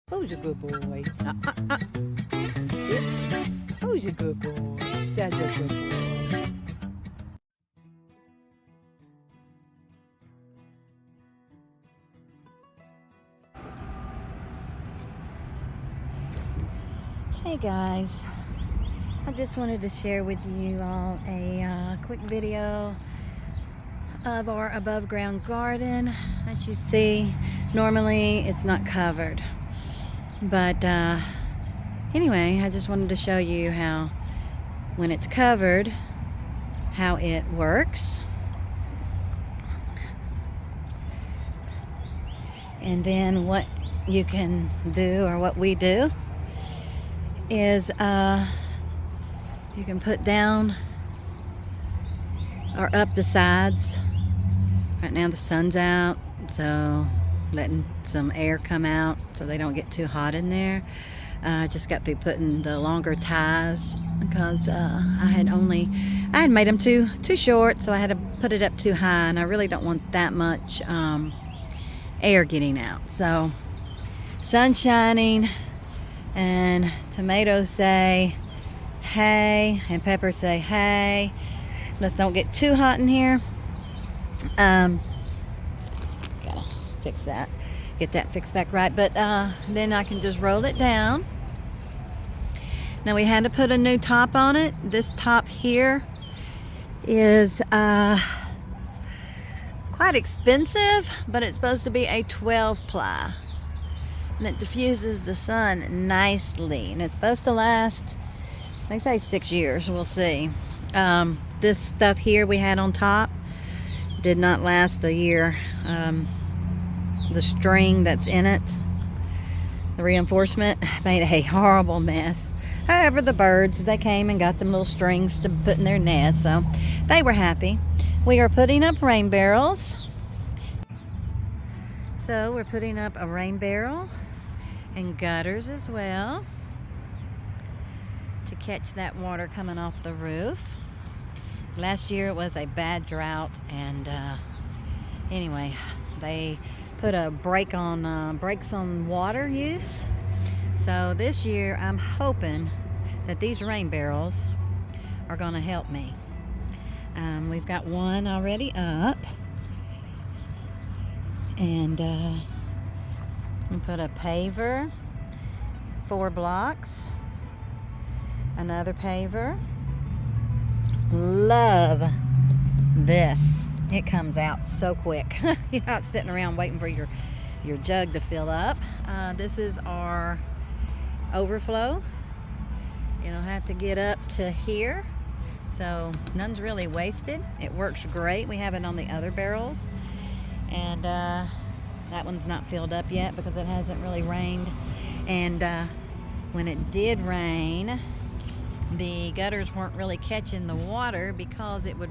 Who's a good boy? Sit. Who's a good boy? That's a good boy. Hey guys, I just wanted to share with you all a quick video of our above ground garden that you see. Normally it's not covered, but anyway, I just wanted to show you how when it's covered, how it works. And then what you can do, or what we do, is you can put down or up the sides. Right now the sun's out, so letting some air come out so they don't get too hot in there. I just got through putting the longer ties because I had made them too short, so I had to put it up too high, and I really don't want that much air getting out. So sun shining, and tomatoes say hey, and peppers say hey. Let's don't get too hot in here. Gotta fix that, get that fixed back right. But then I can just roll it down. Now we had to put a new top on it. This top here is quite expensive, but it's supposed to be a 12 ply, and it diffuses the sun nicely, and it's supposed to last, they say 6 years. We'll see. This stuff here we had on top did not last a year. The string that's in it, the reinforcement, made a horrible mess. However, the birds, they came and got them little strings to put in their nest, so they were happy. We are putting up rain barrels. So we're putting up a rain barrel and gutters as well to catch that water coming off the roof. Last year it was a bad drought, and anyway, they put a brakes on water use. So this year I'm hoping that these rain barrels are going to help me. We've got one already up, and we put a paver, 4 blocks, another paver. Love this. It comes out so quick. You're not sitting around waiting for your jug to fill up. This is our overflow. You don't have to get up to here, so none's really wasted. It works great. We have it on the other barrels, and that one's not filled up yet because it hasn't really rained. And when it did rain, the gutters weren't really catching the water because it would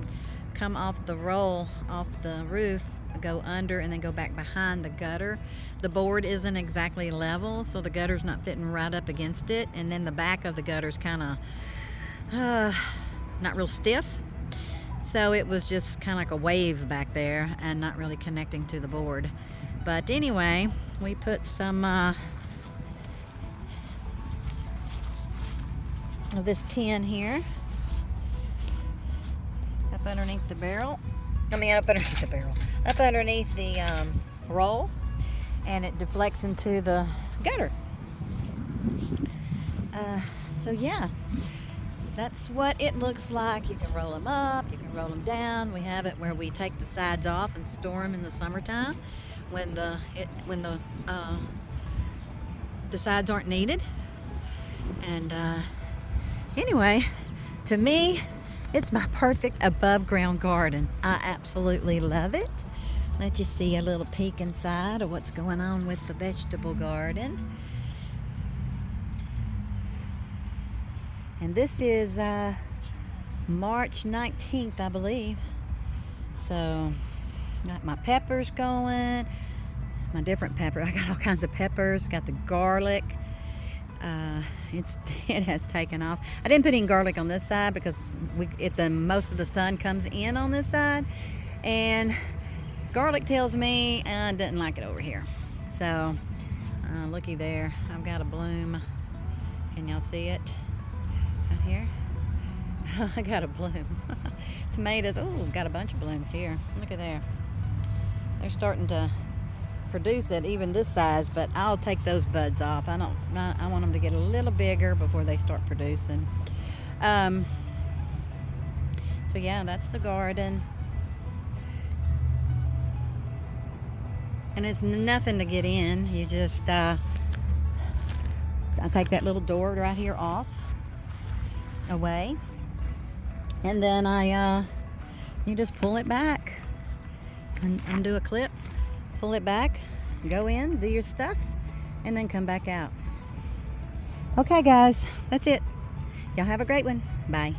come off the roll, off the roof, go under, and then go back behind the gutter. The board isn't exactly level, so the gutter's not fitting right up against it, and then the back of the gutter's kind of not real stiff, so it was just kind of like a wave back there and not really connecting to the board. But anyway, we put some of this tin here up underneath the barrel. Up underneath the roll, and it deflects into the gutter. So yeah, that's what it looks like. You can roll them up, you can roll them down. We have it where we take the sides off and store them in the summertime when the sides aren't needed. And anyway, to me, it's my perfect above ground garden. I absolutely love it. Let you see a little peek inside of what's going on with the vegetable garden. And this is March 19th, I believe. So, got my peppers going, my different pepper. I got all kinds of peppers, got the garlic. It has taken off. I didn't put any garlic on this side because most of the sun comes in on this side, and garlic tells me I didn't like it over here. So Looky there, I've got a bloom. Can y'all see it? Right here. I got a bloom. Tomatoes. Oh, got a bunch of blooms here. Look at there. They're starting to produce at even this size, but I'll take those buds off. I want them to get a little bigger before they start producing. So yeah, that's the garden. And it's nothing to get in. You just I take that little door right here off, away, and then you just pull it back and undo a clip, pull it back, go in, do your stuff, and then come back out. Okay guys, that's it. Y'all have a great one. Bye.